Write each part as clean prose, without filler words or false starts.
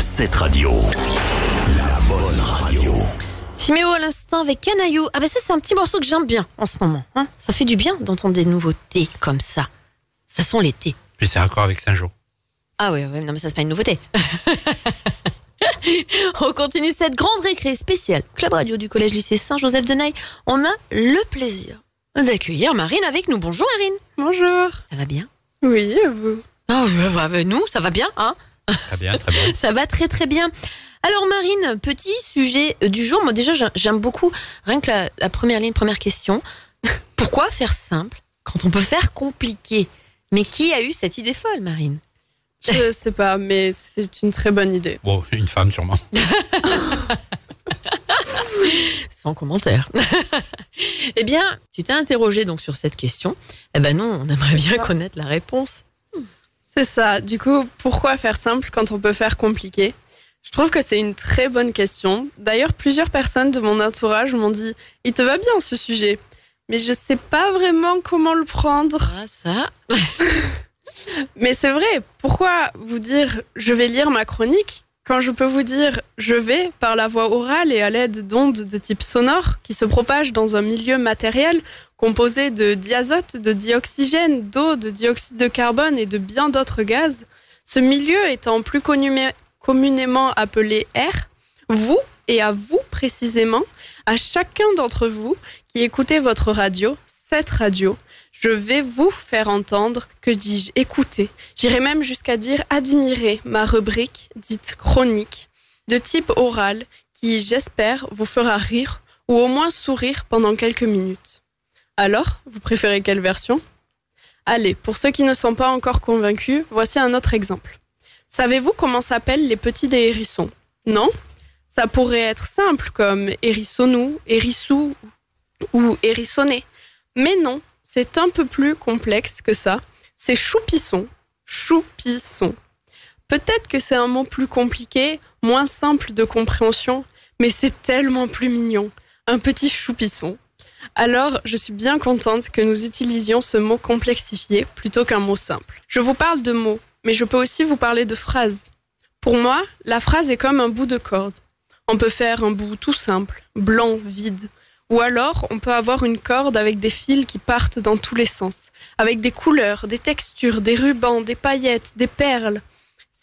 Cette radio, la bonne radio. Timéo à l'instant avec Canaillou. Ah bah ça c'est un petit morceau que j'aime bien en ce moment. Hein, ça fait du bien d'entendre des nouveautés comme ça. Ça sent l'été. Puis c'est raccord avec Saint-Jean. Ah ouais, non mais ça c'est pas une nouveauté. On continue cette grande récré spéciale Club Radio du collège lycée Saint-Joseph de Naye. On a le plaisir d'accueillir Marine avec nous. Bonjour Marine. Bonjour. Ça va bien? Oui, et vous? Oh, nous, ça va bien, hein? Très bien, très bien. Ça va très très bien. Alors Marine, petit sujet du jour. Moi déjà j'aime beaucoup, rien que la première ligne, première question. Pourquoi faire simple quand on peut faire compliqué? Mais qui a eu cette idée folle, Marine? Je sais pas, mais c'est une très bonne idée. Bon, une femme sûrement. Sans commentaire. Eh bien, tu t'es interrogée donc sur cette question. Eh ben nous, on aimerait bien connaître la réponse. C'est ça. Du coup, pourquoi faire simple quand on peut faire compliqué? Je trouve que c'est une très bonne question. D'ailleurs, plusieurs personnes de mon entourage m'ont dit « Il te va bien ce sujet ?» Mais je sais pas vraiment comment le prendre. Ah, ça. Mais c'est vrai, pourquoi vous dire « Je vais lire ma chronique » quand je peux vous dire « Je vais » par la voie orale et à l'aide d'ondes de type sonore qui se propagent dans un milieu matériel composé de diazote, de dioxygène, d'eau, de dioxyde de carbone et de bien d'autres gaz. Ce milieu étant plus communément appelé air, vous, et à vous précisément, à chacun d'entre vous qui écoutez votre radio, cette radio, je vais vous faire entendre, que dis-je, écouter. J'irai même jusqu'à dire admirer ma rubrique dite chronique, de type oral, qui, j'espère, vous fera rire ou au moins sourire pendant quelques minutes. Alors, vous préférez quelle version? Allez, pour ceux qui ne sont pas encore convaincus, voici un autre exemple. Savez-vous comment s'appellent les petits des hérissons? Non? Ça pourrait être simple comme hérissonou, hérissou ou hérissonné. Mais non, c'est un peu plus complexe que ça. C'est choupisson. Choupisson. Peut-être que c'est un mot plus compliqué, moins simple de compréhension, mais c'est tellement plus mignon. Un petit choupisson. Alors, je suis bien contente que nous utilisions ce mot complexifié plutôt qu'un mot simple. Je vous parle de mots, mais je peux aussi vous parler de phrases. Pour moi, la phrase est comme un bout de corde. On peut faire un bout tout simple, blanc, vide. Ou alors, on peut avoir une corde avec des fils qui partent dans tous les sens, avec des couleurs, des textures, des rubans, des paillettes, des perles.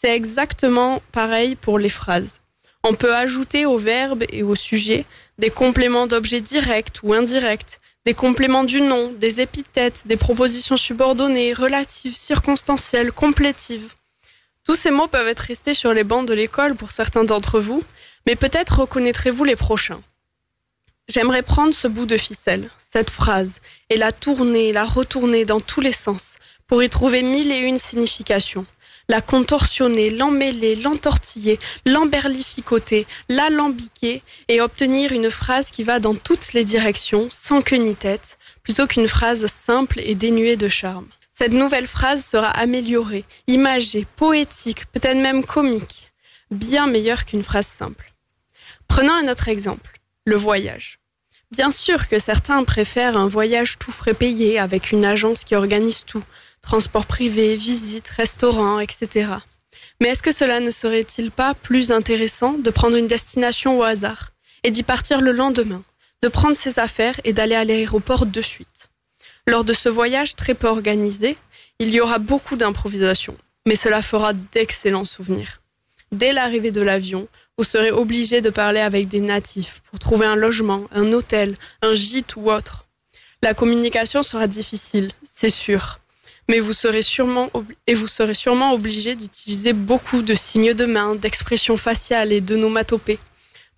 C'est exactement pareil pour les phrases. On peut ajouter au verbe et au sujet des compléments d'objets directs ou indirects, des compléments du nom, des épithètes, des propositions subordonnées, relatives, circonstancielles, complétives. Tous ces mots peuvent être restés sur les bancs de l'école pour certains d'entre vous, mais peut-être reconnaîtrez-vous les prochains. J'aimerais prendre ce bout de ficelle, cette phrase, et la tourner, la retourner dans tous les sens, pour y trouver 1001 significations. La contorsionner, l'emmêler, l'entortiller, l'emberlificoter, l'alambiquer et obtenir une phrase qui va dans toutes les directions, sans queue ni tête, plutôt qu'une phrase simple et dénuée de charme. Cette nouvelle phrase sera améliorée, imagée, poétique, peut-être même comique, bien meilleure qu'une phrase simple. Prenons un autre exemple, le voyage. Bien sûr que certains préfèrent un voyage tout frais payé avec une agence qui organise tout, transport privé, visites, restaurants, etc. Mais est-ce que cela ne serait-il pas plus intéressant de prendre une destination au hasard et d'y partir le lendemain, de prendre ses affaires et d'aller à l'aéroport de suite? Lors de ce voyage très peu organisé, il y aura beaucoup d'improvisation, mais cela fera d'excellents souvenirs. Dès l'arrivée de l'avion, vous serez obligé de parler avec des natifs pour trouver un logement, un hôtel, un gîte ou autre. La communication sera difficile, c'est sûr. Mais vous serez sûrement obligé d'utiliser beaucoup de signes de main, d'expressions faciales et d'onomatopées.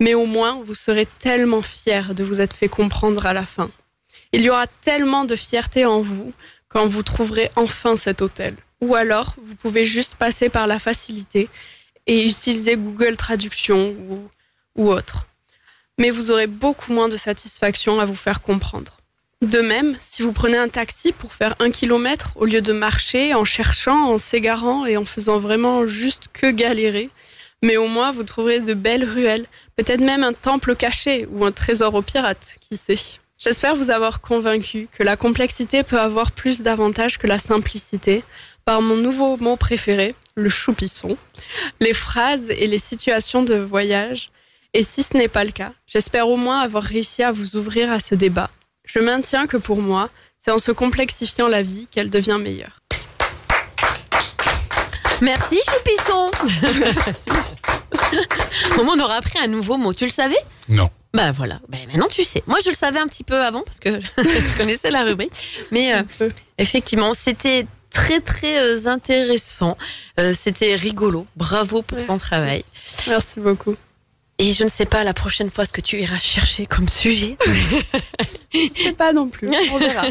Mais au moins, vous serez tellement fiers de vous être fait comprendre à la fin. Il y aura tellement de fierté en vous quand vous trouverez enfin cet hôtel. Ou alors, vous pouvez juste passer par la facilité et utiliser Google Traduction ou autre. Mais vous aurez beaucoup moins de satisfaction à vous faire comprendre. De même, si vous prenez un taxi pour faire 1 kilomètre au lieu de marcher en cherchant, en s'égarant et en faisant vraiment juste que galérer, mais au moins vous trouverez de belles ruelles, peut-être même un temple caché ou un trésor aux pirates, qui sait. J'espère vous avoir convaincu que la complexité peut avoir plus d'avantages que la simplicité par mon nouveau mot préféré, le choupisson, les phrases et les situations de voyage. Et si ce n'est pas le cas, j'espère au moins avoir réussi à vous ouvrir à ce débat. Je maintiens que pour moi, c'est en se complexifiant la vie qu'elle devient meilleure. Merci Choupisson. Au moins on aura appris un nouveau mot. Tu le savais ? Non. Bah voilà, maintenant tu sais. Moi je le savais un petit peu avant parce que je connaissais la rubrique. Mais effectivement, c'était très très intéressant. C'était rigolo. Bravo pour ton travail. Merci beaucoup. Et je ne sais pas la prochaine fois ce que tu iras chercher comme sujet. Je ne sais pas non plus, on verra.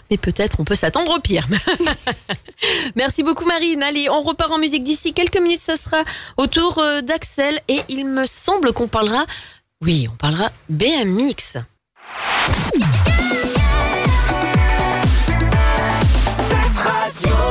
Mais peut-être on peut s'attendre au pire. Merci beaucoup Marine. Allez, on repart en musique d'ici quelques minutes. Ça sera au tour d'Axel. Et il me semble qu'on parlera... Oui, on parlera BMX. Cette radio.